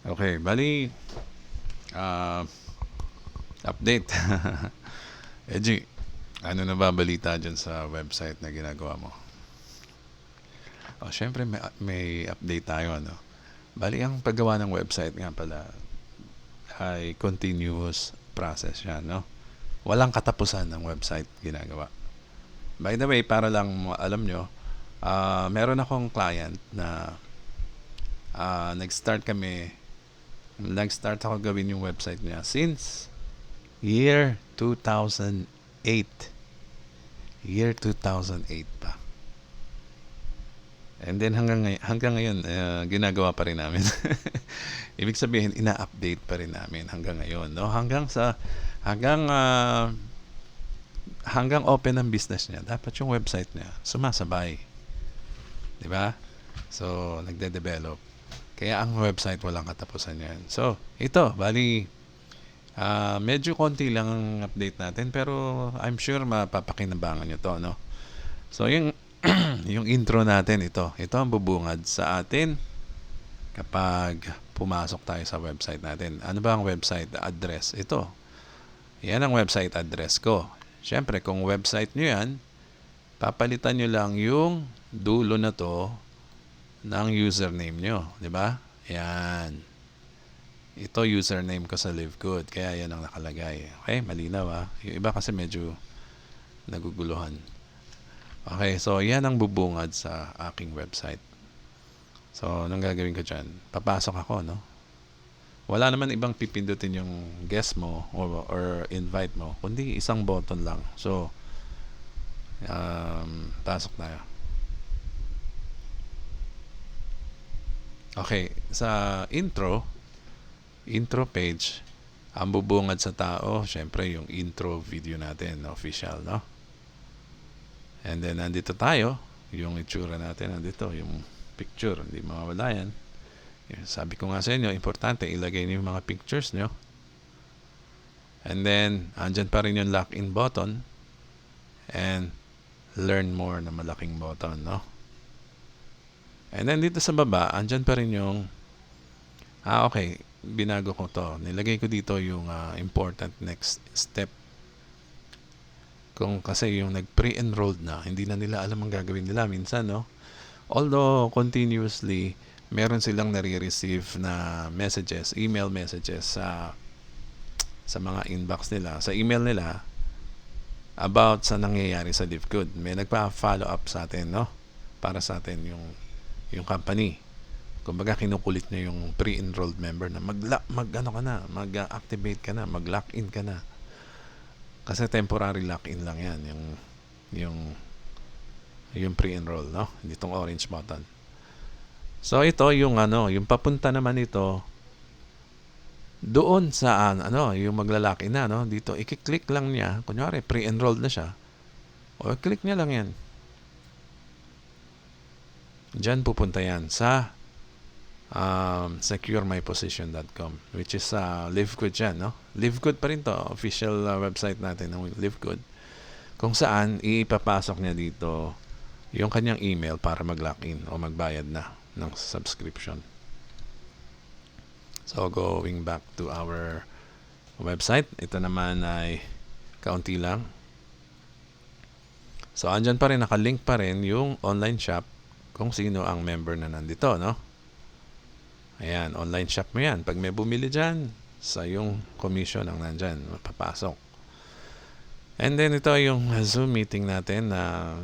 Okay, bali, ah, update. Eji, ano na ba balita dyan sa website na ginagawa mo? O, syempre may update tayo, ano? Bali, ang paggawa ng website nga pala ay continuous process yan, no? Walang katapusan ng website ginagawa. By the way, para lang alam nyo, meron akong client na nag-start ako gawin yung website niya since year 2008. Year 2008 pa. And then hanggang ngayon, ginagawa pa rin namin. Ibig sabihin, ina-update pa rin namin hanggang ngayon, no? Hanggang hanggang open ang business niya, dapat yung website niya sumasabay, 'di ba? So, nagde-develop. Kaya ang website walang katapusan 'yan. So, ito, bali medyo konti lang ang update natin, pero I'm sure mapapakinabangan nyo to, no? So, yung intro natin, ito ang bubungad sa atin kapag pumasok tayo sa website natin. Ano ba ang website address? Ito. Yan ang website address ko. Siyempre, kung website nyo yan, papalitan nyo lang yung dulo na to ng username nyo. Diba? Yan. Ito username ko sa LiveGood. Kaya yan ang nakalagay. Okay? Malinaw ha. Yung iba kasi medyo naguguluhan. Okay, so yan ang bubungad sa aking website. So, anong gagawin ko dyan? Papasok ako, no? Wala naman ibang pipindutin yung guest mo or invite mo, kundi isang button lang. So, pasok tayo. Okay, sa intro page, ang bubungad sa tao, syempre yung intro video natin, official, no? And then, nandito tayo, yung itsura natin, nandito, yung picture, hindi mawawala yan. Sabi ko nga sa inyo, importante, ilagay niyo yung mga pictures nyo. And then, andyan pa rin yung lock-in button and learn more na malaking button, no? And then, dito sa baba, andyan pa rin yung okay, binago ko to. Nilagay ko dito yung important next step. Kung kasi yung nag-pre-enrolled na, hindi na nila alam ang gagawin nila minsan, no? Although, continuously, meron silang nare-receive na messages, email messages sa mga inbox nila, sa email nila, about sa nangyayari sa LiveGood. May nagpa-follow up sa atin, no? Para sa atin yung company. Kumbaga kinukulit niya yung pre-enrolled member na mag-activate ka na, mag-lock-in ka na. Kasi temporary lock-in lang yan, yung pre-enroll, no? Itong orange button. So ito yung yung papunta naman ito doon sa yung maglalaki na, no? Dito i-click lang niya, kunyari pre-enrolled na siya. O click niya lang 'yan. Diyan pupunta yan sa securemyposition.com, which is LiveGood yan, no? LiveGood pa rin to, official website natin ng LiveGood, kung saan ipapasok niya dito yung kanyang email para mag-login o magbayad na ng subscription. So, going back to our website, ito naman ay kaunti lang. So, andyan pa rin, nakalink pa rin yung online shop kung sino ang member na nandito, no? Ayan, online shop mo yan. Pag may bumili dyan, sa yung commission ang nandyan, mapapasok. And then ito yung Zoom meeting natin na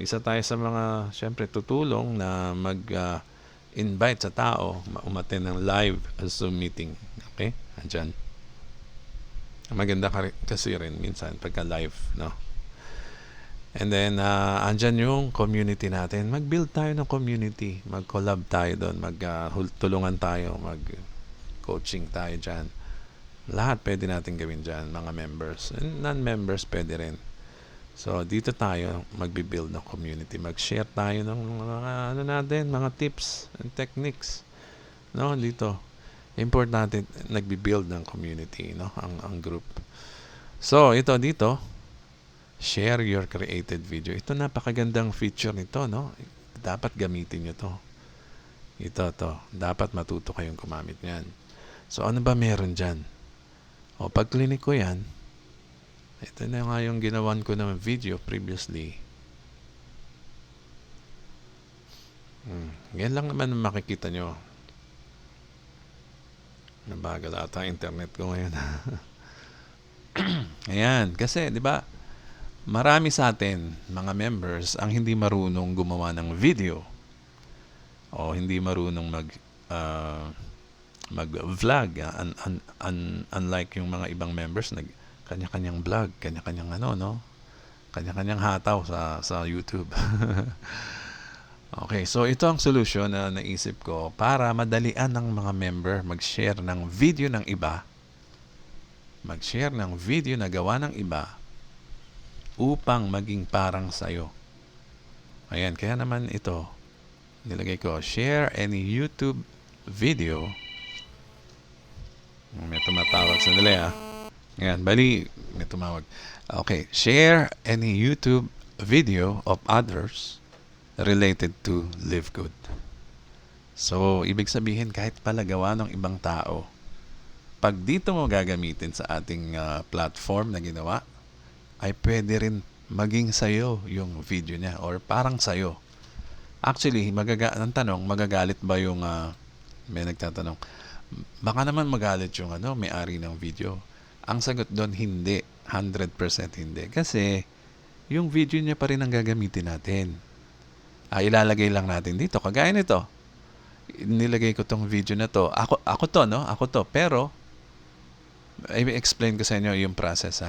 isa tayo sa mga syempre tutulong na mag-invite sa tao umattend ng live Zoom meeting. Okay? Andyan. Maganda kasi rin minsan pagka live, no? And then andyan yung community natin. Mag-build tayo ng community. Mag-collab tayo doon. Mag-tulungan tayo. Mag-coaching tayo dyan. Lahat pwede natin gawin dyan, mga members. And non-members pwede rin. So, dito tayo magbi-build ng community. Mag-share tayo ng mga tips and techniques. No, dito. Importante, nagbi-build ng community, no? Ang group. So, ito dito, share your created video. Ito, napakagandang feature nito, no? Dapat gamitin nyo to. Ito. Dapat matuto kayong gumamit niyan. So, ano ba meron dyan? O, pag clinic ko yan, ito na nga yung ginawan ko ng video previously. Yan lang naman makikita nyo. Nabagal ata ang internet ko ngayon. Ayan, kasi 'di ba? Marami sa atin, mga members, ang hindi marunong gumawa ng video o hindi marunong mag-vlog. Unlike yung mga ibang members, kanya-kanyang vlog, kanya-kanyang no? Kanya-kanyang hataw sa YouTube. Okay, so ito ang solusyon na naisip ko para madalian ng mga member mag-share ng video ng iba. Mag-share ng video na gawa ng iba upang maging parang sayo. Ayan, kaya naman ito, nilagay ko, share any YouTube video. May tumatawag, sandali Ayan, bali, may tumawag. Okay, share any YouTube video of others related to Live Good. So, ibig sabihin, kahit pala gawa ng ibang tao, pag dito mo gagamitin sa ating platform na ginawa, ay pwede rin maging sayo yung video niya or parang sayo. Actually, ang tanong, magagalit ba yung may nagtatanong, baka naman magalit yung may-ari ng video. Ang sagot doon, hindi. 100% hindi. Kasi, yung video niya pa rin ang gagamitin natin. Ilalagay lang natin dito. Kagaya nito. Nilagay ko tong video na to. Ako to, no? Ako to. Pero, i-explain ko sa inyo yung process,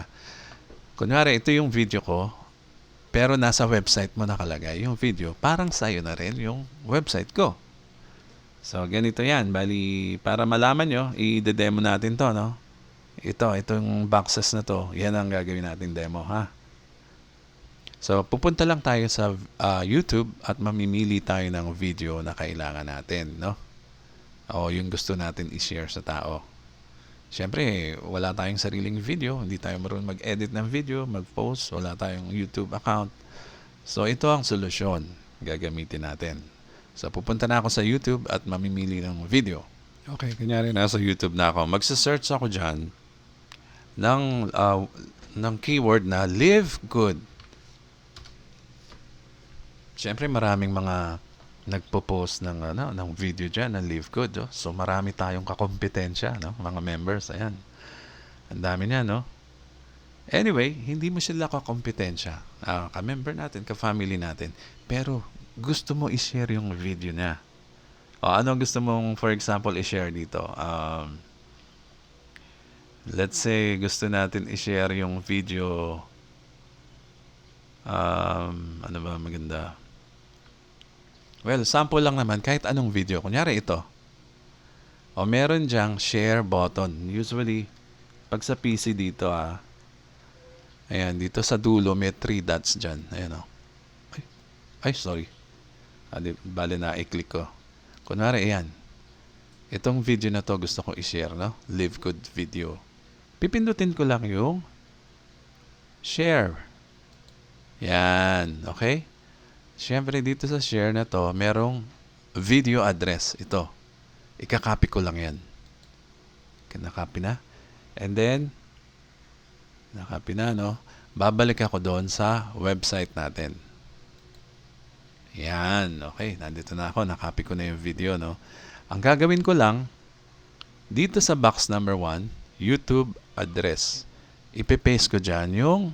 Kunwari, ito yung video ko, pero nasa website mo nakalagay yung video. Parang sa'yo na rin yung website ko. So, ganito yan. Bali, para malaman nyo, i-demo natin to, no? Itong boxes na to, yan ang gagawin natin demo, So, pupunta lang tayo sa YouTube at mamimili tayo ng video na kailangan natin, no? O yung gusto natin i-share sa tao. Siyempre, wala tayong sariling video. Hindi tayo marunong mag-edit ng video, mag-post. Wala tayong YouTube account. So, ito ang solusyon gagamitin natin. So, pupunta na ako sa YouTube at mamimili ng video. Okay, kunyari nasa YouTube na ako. Magsa-search ako dyan ng keyword na Live Good. Siyempre, maraming mga nagpo-post ng video dyan na Live Good. So, marami tayong kakompetensya, no? Mga members, ayan. Ang dami niya, no? Anyway, hindi mo sila kakompetensya. Ka-member natin, ka-family natin. Pero, gusto mo i-share yung video niya. O, ano gusto mong, for example, i-share dito? Let's say, gusto natin i-share yung video. Ano ba maganda? Well, sample lang naman, kahit anong video. Kunyari ito. O meron dyang share button. Usually, pag sa PC dito, ayan, dito sa dulo, may 3 dots dyan. Ayan, Ay, sorry. Bale na, i-click ko. Kunwari, ayan. Itong video na to gusto kong i-share, no? Live Good video. Pipindutin ko lang yung share. Yan, okay? Siyempre, dito sa share na to, merong video address. Ito. Ika-copy ko lang yan. Kinakopy na. And then, nakopy na, no? Babalik ako doon sa website natin. Yan. Okay, nandito na ako. Nakopy ko na yung video, no? Ang gagawin ko lang, dito sa box number 1, YouTube address. Ipe-paste ko dyan yung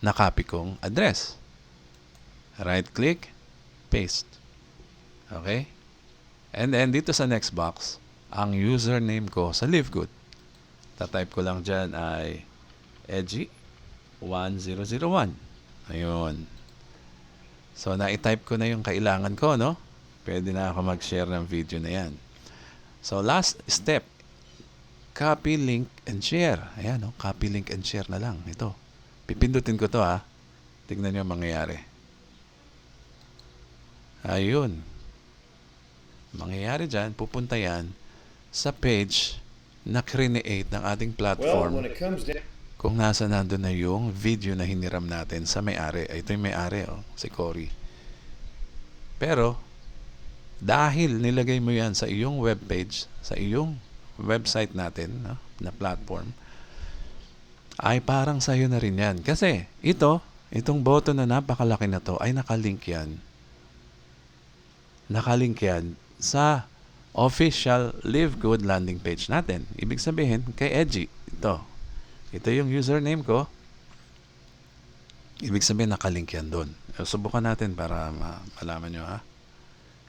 nakopy kong address. Right click, paste. Okay? And then dito sa next box, ang username ko sa Live Good. Tatype ko lang dyan ay Edgy1001. Ayun. So, na-type ko na yung kailangan ko, no? Pwede na ako mag-share ng video na yan. So, last step, copy, link, and share. Ayan, no? Copy, link, and share na lang. Ito. Pipindutin ko to, Tignan nyo ang mangyayari. Ayun. Mangyayari dyan, pupunta yan sa page na create ng ating platform. Kung nasa nandun na yung video na hiniram natin sa may-ari. Ito yung may-ari, si Cory. Pero, dahil nilagay mo yan sa iyong webpage, sa iyong website natin, no, na platform, ay parang sa'yo na rin yan. Kasi itong button na napakalaki na to ay nakalink yan. Nakalink yan sa official Live Good landing page natin. Ibig sabihin, kay Edgy, ito yung username ko. Ibig sabihin, nakalink yan doon. Subukan natin para malaman nyo, ha.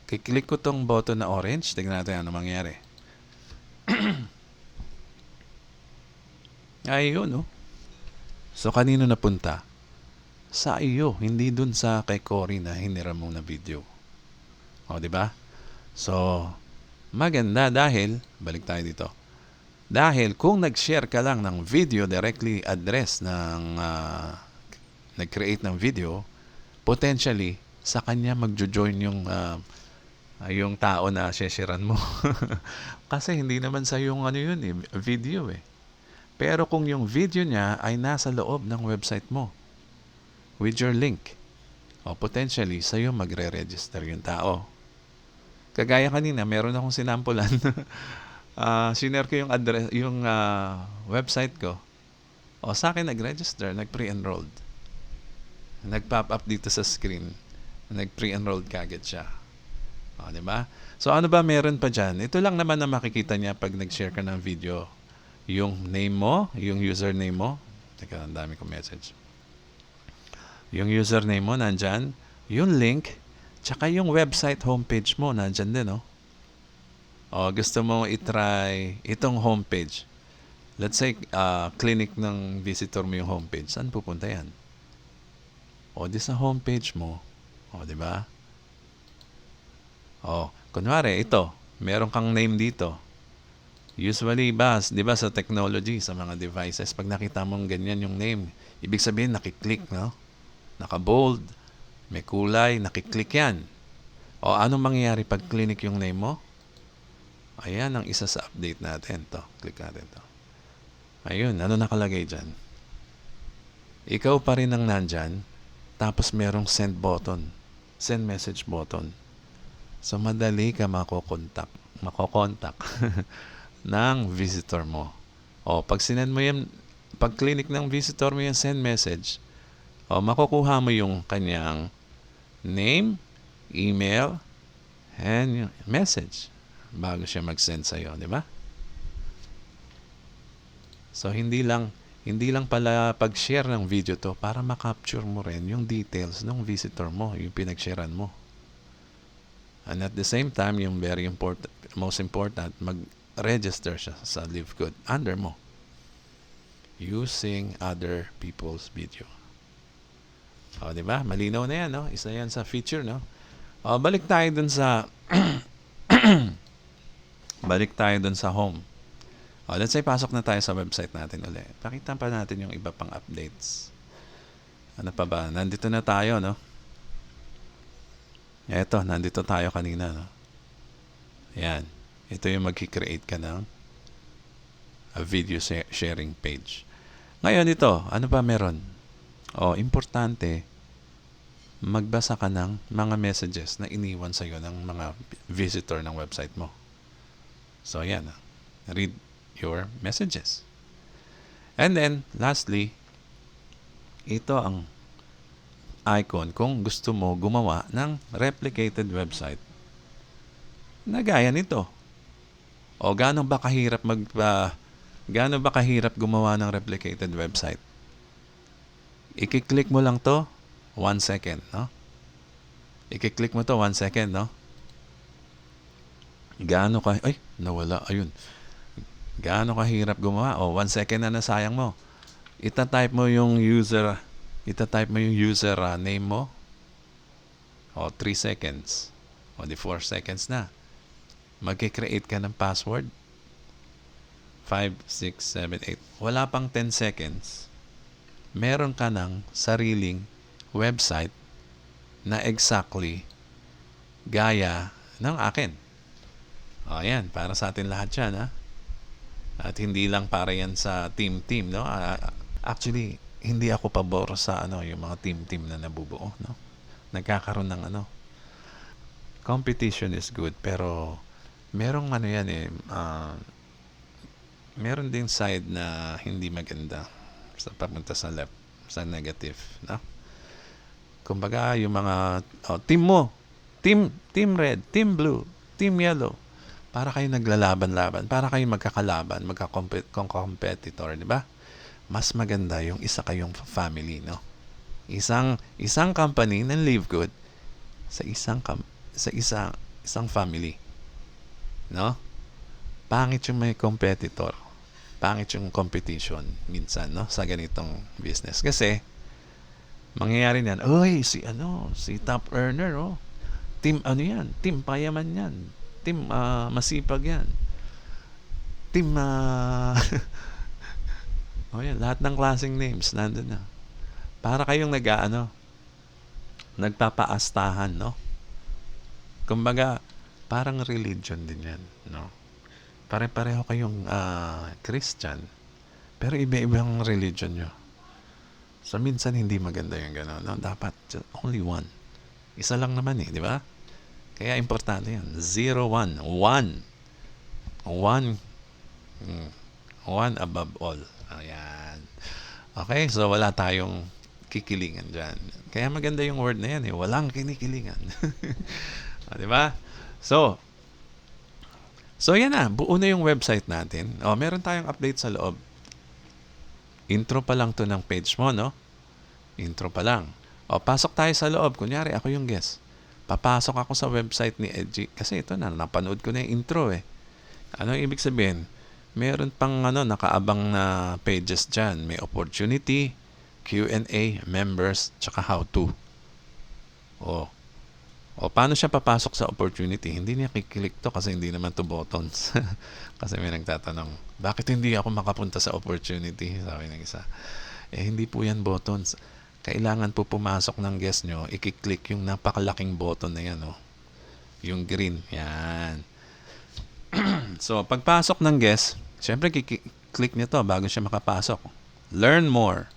Kiklik ko tong button na orange. Tignan natin ano mangyari. Ay, yun, no? So, kanino napunta? Sa iyo, hindi dun sa kay Cory na hiniram mo na video. O, di ba? So, maganda dahil, balik tayo dito. Dahil kung nag-share ka lang ng video directly address ng nag-create ng video, potentially, sa kanya magjo-join yung tao na sharean mo. Kasi hindi naman sa yung video eh. Pero kung yung video niya ay nasa loob ng website mo with your link, potentially sa'yo magre-register yung tao. Kagaya kanina, meron akong sinampulan. Sinare ko yung address, yung website ko. Sa akin nag-register, nag-pre-enrolled. Nag-pop up dito sa screen. Nag-pre-enrolled kagad siya. Diba? So, ano ba meron pa dyan? Ito lang naman na makikita niya pag nag-share ka ng video. Yung name mo, yung username mo. Teka, ang dami kong message. Yung username mo, nandyan. Yung link, tsaka yung website homepage mo, nandyan din, no? Gusto mo itry itong homepage. Let's say, clinic ng visitor mo yung homepage. Saan pupunta yan? Di sa homepage mo. Diba? Kunwari, ito. Meron kang name dito. Usually, di ba sa technology, sa mga devices, pag nakita mong ganyan yung name, ibig sabihin, nakiklik, no? Naka-bold, may kulay, nakiklik yan. Anong mangyayari pag clinic yung name mo? Ayan ang isa sa update natin. Click natin to. Ayun, ano nakalagay dyan? Ikaw pa rin ang nandyan, tapos merong send button, send message button. So, madali ka makokontak ng visitor mo. Pag sinend mo yan, pag clinic ng visitor mo yung send message, makukuha mo yung kanyang name, email, and message bago siya mag-send sa'yo, di ba? So, hindi lang pala pag-share ng video to para makapture mo rin yung details ng visitor mo, yung pinag-sharean mo. And at the same time, yung most important, mag-register siya sa Live Good under mo using other people's video. Di ba? Malinaw na yan, no? Isa yan sa feature, no? Balik tayo dun sa home. Let's say, pasok na tayo sa website natin ulit. Pakita pa natin yung iba pang updates. Ano pa ba? Nandito na tayo, no? Eto, nandito tayo kanina, no? Yan. Ito yung mag-create ka ng a video sharing page. Ngayon ito, ano pa meron? Importante, magbasa ka ng mga messages na iniwan sa'yo ng mga visitor ng website mo. So, yan. Read your messages. And then, lastly, ito ang icon kung gusto mo gumawa ng replicated website na gaya nito. Gaano ba kahirap gumawa ng replicated website? I-click mo lang to 1 second, no? I-click mo to 1 second, no? Nawala, ayun. Gaano kahirap gumawa? 1 second na nasayang mo. Ita-type mo yung user name mo. 3 seconds. 4 seconds na. Mag-create ka ng password. 5, 6, 7, 8. Wala pang 10 seconds. Meron ka ng sariling website na exactly gaya ng akin. Ayan, para sa atin lahat yan, ha? At hindi lang para yan sa team, no? Actually, hindi ako pabor sa yung mga team na nabubuo, no? Nagkakaroon ng competition is good, pero merong meron din side na hindi maganda sa papunta sa left, sa negative, no? Kumbaga, yung mga team mo, team red, team blue, team yellow, para kayo naglalaban-laban, para kayo magkakalaban, magka-competitor, di ba? Mas maganda yung isa kayong family, no? Isang company ng Live Good sa isang family, no? Pangit yung may competitor. Pangit yung competition minsan, no, sa ganitong business. Kasi mangyayari niyan, oy, si top earner, oh. Team ano yan? Team payaman yan. Team masipag yan. Team oh yan, lahat ng klaseng names nandun na. Para kayong nagpapaastahan, no? Kumbaga, parang religion din yan, no? Pare-pareho kayong Christian, pero iba-ibang religion nyo. So, minsan hindi maganda yung gano'n, no? Dapat only one. Isa lang naman di ba? Kaya importante yan. 0, 1. 1. 1. 1 above all. Ayan. Okay, so wala tayong kikilingan dyan. Kaya maganda yung word na yan, walang kinikilingan. Di ba? So yan na, buo na yung website natin. Meron tayong update sa loob. Intro pa lang to ng page mo, no? Intro pa lang. Pasok tayo sa loob. Kunyari, ako yung guest. Papasok ako sa website ni Edgy. Kasi ito na, napanood ko na yung intro Ano ibig sabihin? Meron pang nakaabang na pages dyan. May opportunity, Q&A, members, tsaka how to. Paano siya papasok sa opportunity? Hindi niya kiklik to kasi hindi naman to buttons. Kasi may nagtatanong, bakit hindi ako makapunta sa opportunity? Sabi ng isa. Hindi po yan buttons. Kailangan po pumasok ng guest nyo, ikiklik yung napakalaking button na yan. Yung green. Yan. So, pagpasok ng guest, syempre click nyo to bago siya makapasok. Learn more.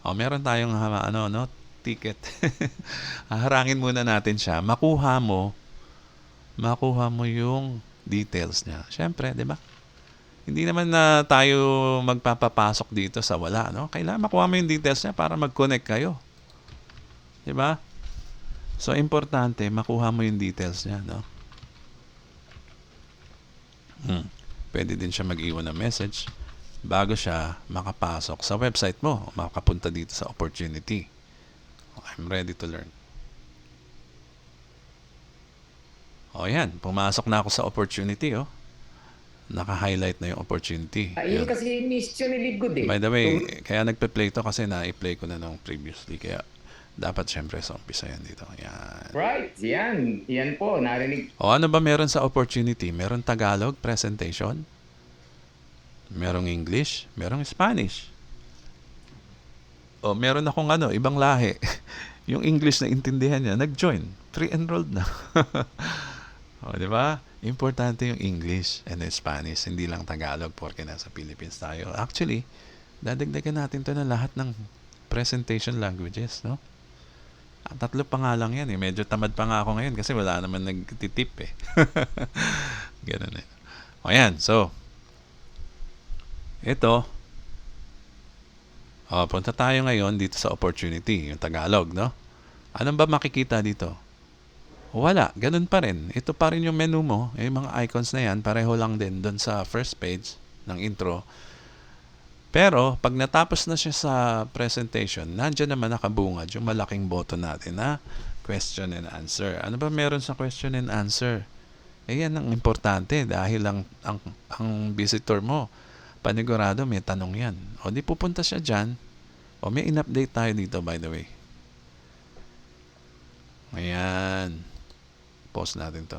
Meron tayong ticket. Haharangin muna natin siya. Makuha mo yung details niya. Syempre, di ba? Hindi naman na tayo magpapapasok dito sa wala, no? Kailangan makuha mo yung details niya para mag-connect kayo. Di ba? So, importante, makuha mo yung details niya, no? Pwede din siya mag-iwan ng message bago siya makapasok sa website mo, makapunta dito sa opportunity. I'm ready to learn. Yan. Pumasok na ako sa opportunity, Naka-highlight na yung opportunity. Yun kasi mission ni Live Good By the way, kaya nagpe-play to kasi na-play ko na nung previously. Kaya dapat syempre sa umpisa yan dito. Yan. Right. Yan po. Narinig. Ano ba meron sa opportunity? Meron Tagalog presentation. Merong English. Merong Spanish. Meron akong ibang lahi. Yung English na intindihan niya, nag-join. Pre-enrolled na. Di ba? Importante yung English and Spanish, hindi lang Tagalog porque nasa Philippines tayo. Actually, dadagdagan natin to na lahat ng presentation languages, no? At 3 pa nga lang yan. Medyo tamad pa nga ako ngayon kasi wala naman nagtitip Ganun yan. So, ito, punta tayo ngayon dito sa opportunity, yung Tagalog, no? Anong ba makikita dito? Wala, ganun pa rin. Ito pa rin yung menu mo. Yung mga icons na yan, pareho lang din doon sa first page ng intro. Pero, pag natapos na siya sa presentation, nandiyan naman nakabungad yung malaking button natin na question and answer. Ano ba meron sa question and answer? Yan ang importante dahil ang visitor mo, panigurado may tanong yan. Di pupunta siya dyan. May in-update tayo dito, by the way. Ayan. Pause natin to.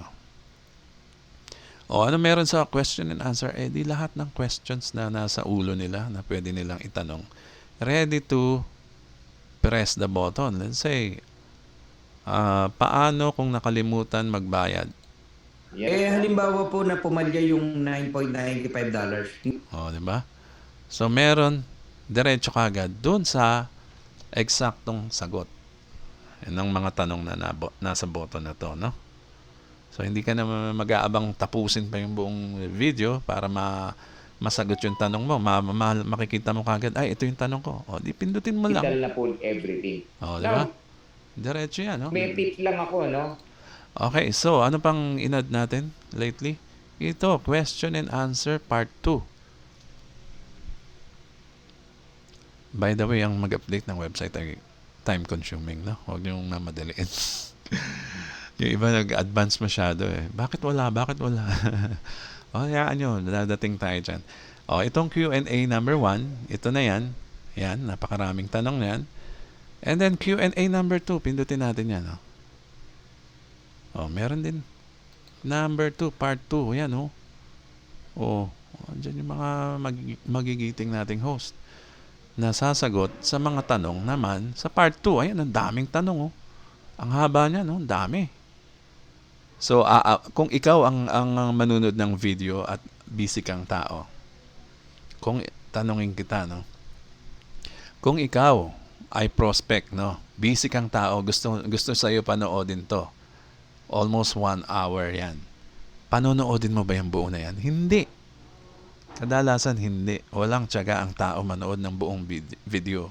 Ano meron sa question and answer? Di lahat ng questions na nasa ulo nila na pwede nilang itanong. Ready to press the button. Let's say, paano kung nakalimutan magbayad? Halimbawa po na pumalya yung $9.95. Di ba? So, meron diretso kagad dun sa eksaktong sagot ng mga tanong na nasa button na to, no? So, hindi ka na mag-aabang tapusin pa yung buong video para masagot yung tanong mo. Makikita mo kagad, ay, ito yung tanong ko. O, di pindutin mo lang. Digital na po everything. O, di ba? Diretso yan, no? May tip lang ako, no? Okay, so ano pang inad natin lately? Ito, question and answer part 2. By the way, ang mag-update ng website ay time-consuming, no? Huwag niyong namadaliin. Yung iba nag-advance masyado eh. Bakit wala? O, hayaan nyo. Dadating tayo dyan. O, itong Q&A number 1, ito na yan. Yan, napakaraming tanong na yan. And then Q&A number 2, pindutin natin yan. O, meron din. Number 2, part 2. Yan, o. O, dyan yung mga magigiting nating host na sasagot sa mga tanong naman sa part 2. Ayan, ang daming tanong, oh. Ang haba niya, no? Ang dami. So, kung ikaw ang manunod ng video at busy kang tao, kung tanongin kita, no? Kung ikaw ay prospect, no? Busy kang tao, gusto sa'yo panoodin to. Almost 1 hour yan. Panonoodin mo ba yung buo na yan? Hindi. Kadalasan hindi. Walang tiyaga ang tao manood ng buong video.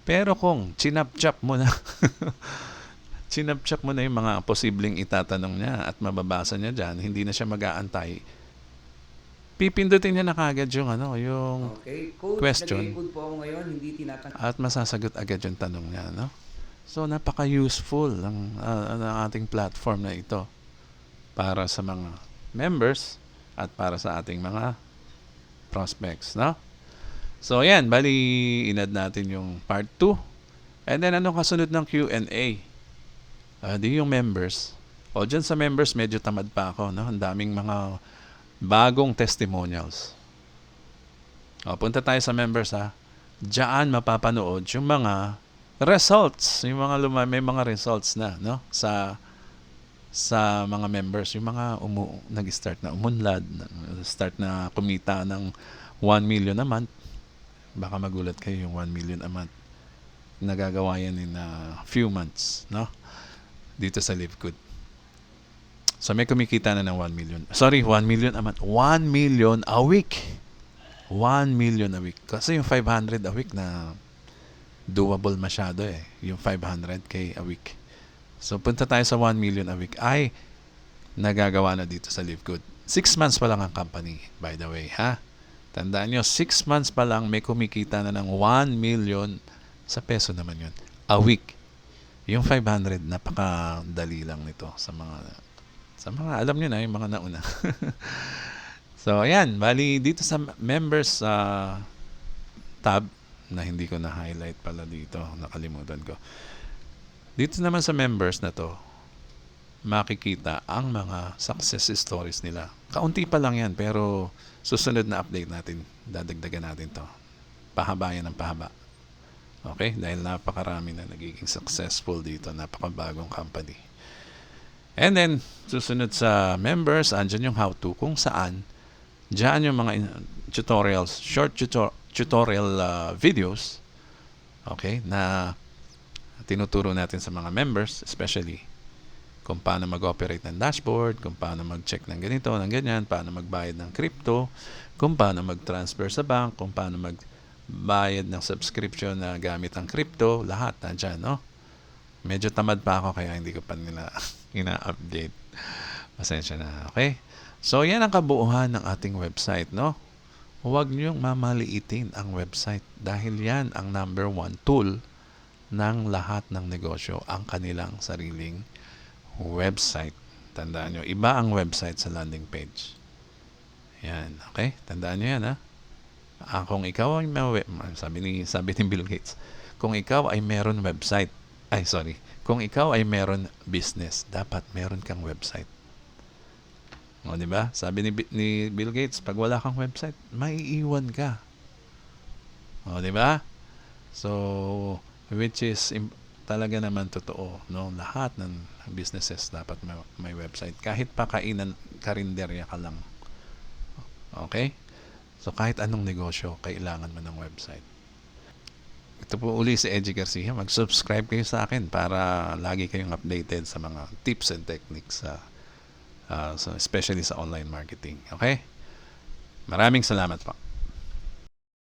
Pero kung chinap-chap mo na yung mga posibleng itatanong niya at mababasa niya dyan, hindi na siya mag-aantay. Pipindutin niya na kagad yung Okay. Coach, question. nag-i-code po ako ngayon, hindi tinatanong. At masasagot agad yung tanong niya, no? So, napaka-useful ng ating platform na ito para sa mga members at para sa ating mga prospects, no? So, ayan, bali, inad natin yung part 2. And then, anong kasunod ng Q&A? Di yung members. O, dyan sa members, medyo tamad pa ako, no? Ang daming mga bagong testimonials. O, punta tayo sa members, ha? Diyan mapapanood yung mga results. Yung mga may mga results na, no? Sa mga members, yung mga nag-start na umunlad, start na kumita ng 1 million a month. Baka magulat kayo yung 1 million a month. Nagagawa yan in a few months, no? Dito sa LiveGood. So may kumikita na ng 1 million. Sorry, 1 million a month. 1 million a week. 1 million a week. Kasi yung 500 a week na doable masyado eh. Yung 500k a week. So, punta tayo sa 1 million a week. Ay, nagagawa na dito sa LiveGood. 6 months pa lang ang company, by the way, ha? Tandaan nyo, 6 months pa lang may kumikita na ng 1 million sa peso naman yun. A week. Yung 500, napakadali lang nito sa mga alam nyo na, yung mga nauna. So, ayan. Bali, dito sa members tab, na hindi ko na-highlight pala dito. Nakalimutan ko. Dito naman sa members na to, makikita ang mga success stories nila. Kaunti pa lang yan, pero susunod na update natin, dadagdagan natin to. Pahaba yan ng pahaba. Okay? Dahil napakarami na nagiging successful dito. Napakabagong company. And then, susunod sa members, andyan yung how-to kung saan. Diyan yung mga tutorials, short tutorial videos, okay, na tinuturo natin sa mga members, especially kung paano mag-operate ng dashboard, kung paano mag-check ng ganito, ng ganyan, paano magbayad ng crypto, kung paano mag-transfer sa bank, kung paano magbayad ng subscription na gamit ang crypto, lahat nandyan, no? Medyo tamad pa ako kaya hindi ko pa nila ina-update. Pasensya na, okay? So, yan ang kabuuhan ng ating website, no? Huwag niyong mamaliitin ang website dahil yan ang number 1 tool ng lahat ng negosyo, ang kanilang sariling website. Tandaan nyo, iba ang website sa landing page. Yan, okay? Tandaan nyo yan, ha? Kung ikaw ay sabi ni Bill Gates, kung ikaw ay meron website, kung ikaw ay meron business, dapat meron kang website. O, di ba? Sabi ni Bill Gates, pag wala kang website, maiiwan ka. O, di ba? So, which is talaga naman totoo, no? Lahat ng businesses dapat may website. Kahit pa karinderya ka lang. Okay? So, kahit anong negosyo, kailangan mo ng website. Ito po uli si Edgy Garcia. Mag-subscribe kayo sa akin para lagi kayong updated sa mga tips and techniques so especially sa online marketing. Okay? Maraming salamat po.